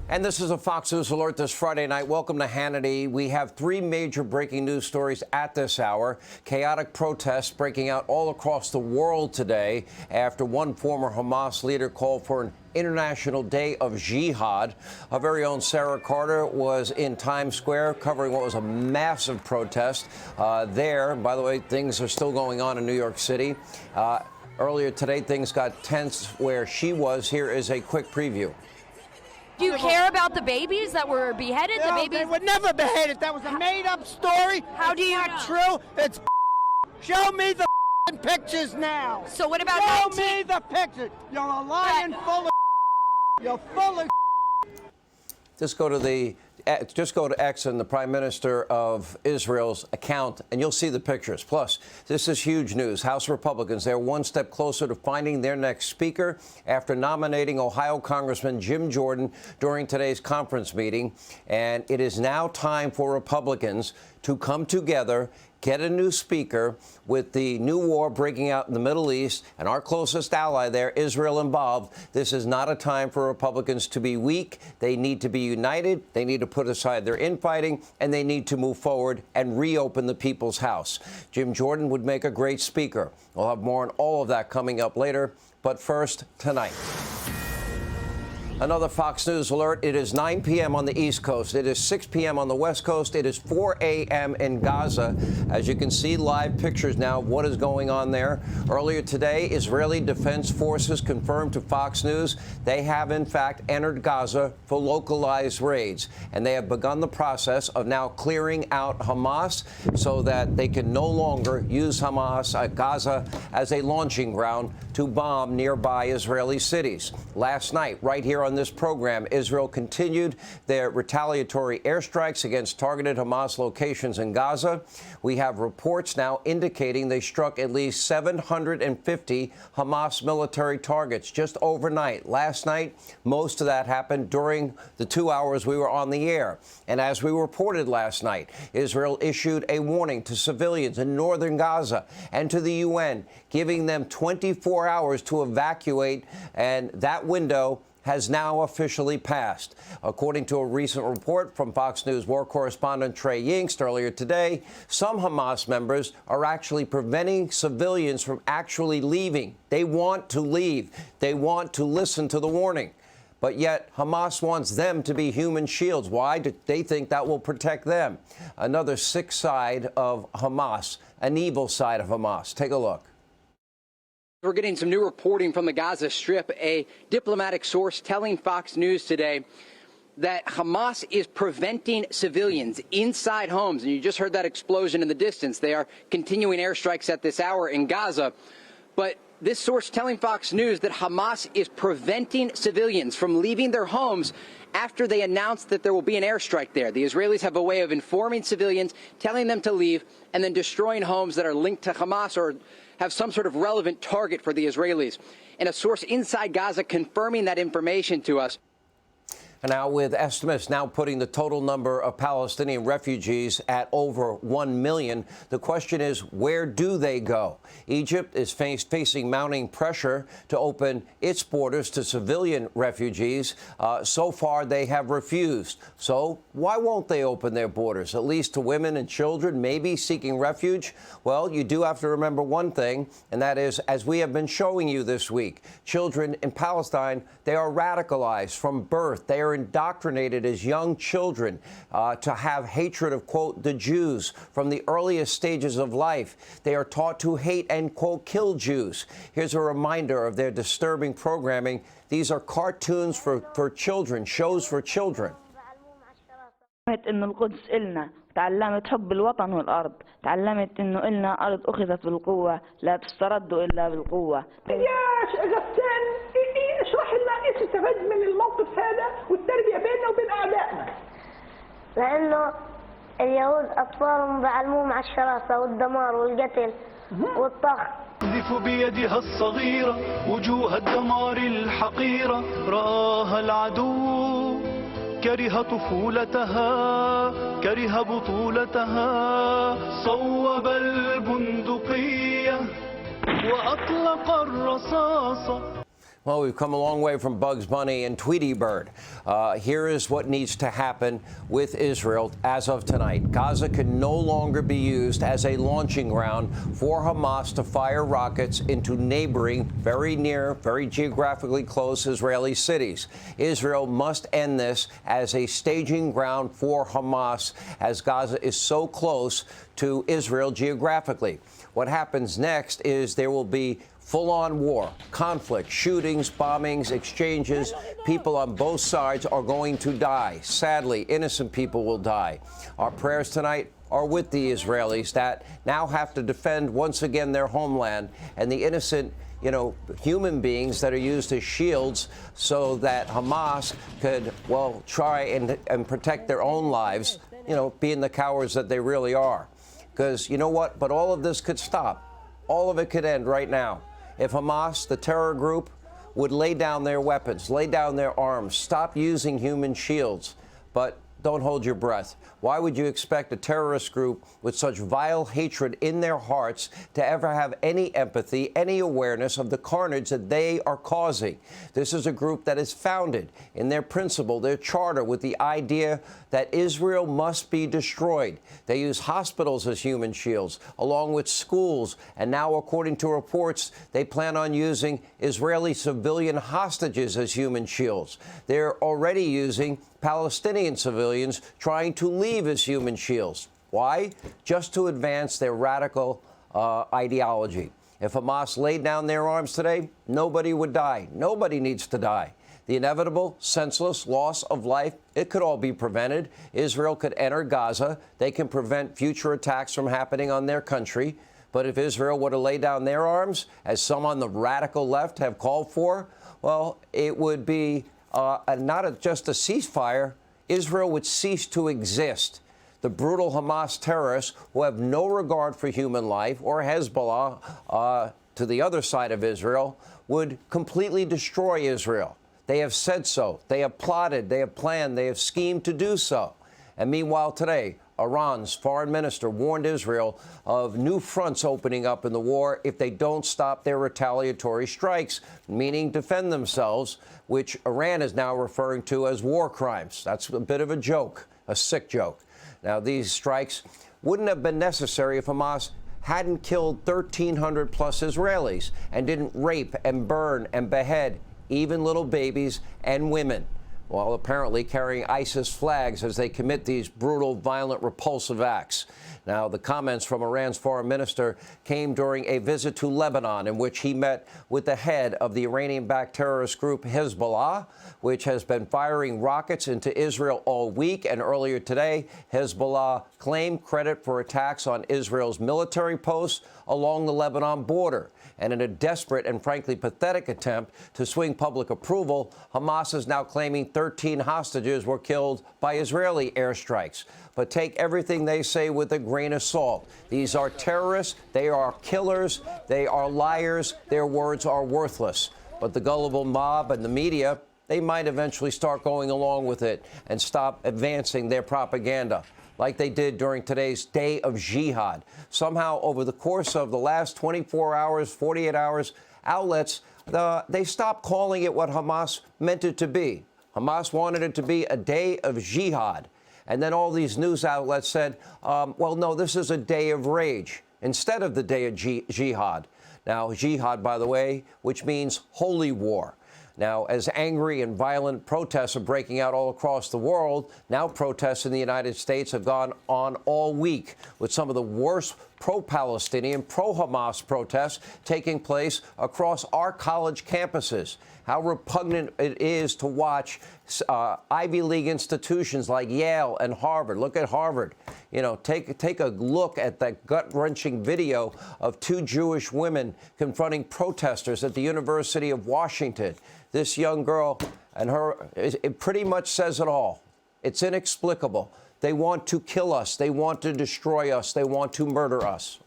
And this is a Fox News Alert this Friday night. Welcome to Hannity. We have three major breaking news stories at this hour. Chaotic protests breaking out all across the world today after one former Hamas leader called for an International Day of Jihad. Our very own Sarah Carter was in Times Square covering what was a massive protest there. By the way, things are still going on in New York City. Earlier today, things got tense where she was. Here is a quick preview. Do you care about the babies that were beheaded? No, the babies they were never beheaded. That was a made-up story. How do you not know? True. It's show me the pictures now. So what about show me the pictures? You're a lying full of. You're full of. Just go to X and the Prime Minister of Israel's account, and you'll see the pictures. Plus, this is huge news. House Republicans, they're one step closer to finding their next speaker after nominating Ohio Congressman Jim Jordan during today's conference meeting. And it is now time for Republicans to come together, get a new speaker. With the new war breaking out in the Middle East and our closest ally there, Israel, involved, this is not a time for Republicans to be weak. They need to be united. They need to put aside their infighting, and they need to move forward and reopen the People's House. Jim Jordan would make a great speaker. We'll have more on all of that coming up later. But first, tonight. Another Fox News alert. It is 9 p.m. on the East Coast. It is 6 p.m. on the West Coast. It is 4 a.m. in Gaza. As you can see, live pictures now of what is going on there. Earlier today, Israeli Defense Forces confirmed to Fox News they have, in fact, entered Gaza for localized raids. And they have begun the process of now clearing out Hamas so that they can no longer use Gaza as a launching ground to bomb nearby Israeli cities. Last night, right here on this program, Israel continued their retaliatory airstrikes against targeted Hamas locations in Gaza. We have reports now indicating they struck at least 750 Hamas military targets just overnight. Last night, most of that happened during the 2 hours we were on the air. And as we reported last night, Israel issued a warning to civilians in northern Gaza and to the UN, giving them 24 hours to evacuate, and that window has now officially passed. According to a recent report from Fox News war correspondent Trey Yingst earlier today, some Hamas members are actually preventing civilians from actually leaving. They want to leave. They want to listen to the warning. But yet Hamas wants them to be human shields. Why? They think that will protect them. Another sick side of Hamas, an evil side of Hamas. Take a look. We're getting some new reporting from the Gaza Strip. A diplomatic source telling Fox News today that Hamas is preventing civilians inside homes. And you just heard that explosion in the distance. They are continuing airstrikes at this hour in Gaza. But this source telling Fox News that Hamas is preventing civilians from leaving their homes after they announced that there will be an airstrike there. The Israelis have a way of informing civilians, telling them to leave, and then destroying homes that are linked to Hamas or have some sort of relevant target for the Israelis. And a source inside Gaza confirming that information to us. And now with estimates now putting the total number of Palestinian refugees at over 1 million, the question is, where do they go? Egypt is facing mounting pressure to open its borders to civilian refugees. So far, they have refused. So why won't they open their borders, at least to women and children, maybe seeking refuge? Well, you do have to remember one thing, and that is, as we have been showing you this week, children in Palestine, they are radicalized from birth. They are indoctrinated as young children to have hatred of, quote, the Jews from the earliest stages of life. They are taught to hate and, quote, kill Jews. Here's a reminder of their disturbing programming. These are cartoons for children, shows for children. إنه القدس إلنا، تعلمت حب الوطن والأرض، تعلمت إنه إلنا أرض أخذت بالقوة، لا تسترد إلا بالقوة. يا غسان اشرح لنا ايش استفاد من الموقف هذا والتربية بيننا وبين أعدائنا. لأنه اليهود أطفالهم بعلموهم على الشراسة والدمار والقتل والطخ. تقذف بيدها الصغيرة وجوه الدمار الحقيرة، رآها العدو كره طفولتها، كره بطولتها، صوب البندقية وأطلق الرصاصة. Well, we've come a long way from Bugs Bunny and Tweety Bird. Here is what needs to happen with Israel as of tonight. Gaza can no longer be used as a launching ground for Hamas to fire rockets into neighboring, very near, very geographically close Israeli cities. Israel must end this as a staging ground for Hamas, as Gaza is so close to Israel geographically. What happens next is there will be full-on war, conflict, shootings, bombings, exchanges. People on both sides are going to die. Sadly, innocent people will die. Our prayers tonight are with the Israelis that now have to defend once again their homeland and the innocent, human beings that are used as shields so that Hamas could, try and protect their own lives, being the cowards that they really are. Because you know what? But all of this could stop. All of it could end right now. If Hamas, the terror group, would lay down their weapons, lay down their arms, stop using human shields. But don't hold your breath. Why would you expect a terrorist group with such vile hatred in their hearts to ever have any empathy, any awareness of the carnage that they are causing? This is a group that is founded in their principle, their charter, with the idea that Israel must be destroyed. They use hospitals as human shields, along with schools. And now, according to reports, they plan on using Israeli civilian hostages as human shields. They're already using Palestinian civilians trying to leave as human shields. Why? Just to advance their radical ideology. If Hamas laid down their arms today, nobody would die. Nobody needs to die. The inevitable, senseless loss of life, it could all be prevented. Israel could enter Gaza. They can prevent future attacks from happening on their country. But if Israel were to lay down their arms, as some on the radical left have called for, well, it would be not just a ceasefire. Israel would cease to exist. The brutal Hamas terrorists, who have no regard for human life, or Hezbollah to the other side of Israel, would completely destroy Israel. They have said so. They have plotted. They have planned. They have schemed to do so. And meanwhile, today, Iran's foreign minister warned Israel of new fronts opening up in the war if they don't stop their retaliatory strikes, meaning defend themselves, which Iran is now referring to as war crimes. That's a bit of a joke, a sick joke. Now, these strikes wouldn't have been necessary if Hamas hadn't killed 1,300 plus Israelis and didn't rape and burn and behead even little babies and women, while apparently carrying ISIS flags as they commit these brutal, violent, repulsive acts. Now, the comments from Iran's foreign minister came during a visit to Lebanon, in which he met with the head of the Iranian-backed terrorist group Hezbollah, which has been firing rockets into Israel all week. And earlier today, Hezbollah claimed credit for attacks on Israel's military posts along the Lebanon border. And in a desperate and frankly pathetic attempt to swing public approval, Hamas is now claiming 13 hostages were killed by Israeli airstrikes. But take everything they say with a grain of salt. These are terrorists. They are killers. They are liars. Their words are worthless. But the gullible mob and the media, they might eventually start going along with it and stop advancing their propaganda, like they did during today's day of jihad. Somehow, over the course of the last 24 hours, 48 hours, outlets, they stopped calling it what Hamas meant it to be. Hamas wanted it to be a day of jihad. And then all these news outlets said, well, no, this is a day of rage instead of the day of jihad. Now, jihad, by the way, which means holy war. Now, as angry and violent protests are breaking out all across the world, now protests in the United States have gone on all week, with some of the worst pro-Palestinian, pro-Hamas protests taking place across our college campuses. How repugnant it is to watch Ivy League institutions like Yale and Harvard. Look at Harvard. Take a look at that gut-wrenching video of two Jewish women confronting protesters at the University of Washington. This young girl and it pretty much says it all. It's inexplicable. They want to kill us. They want to destroy us. They want to murder us.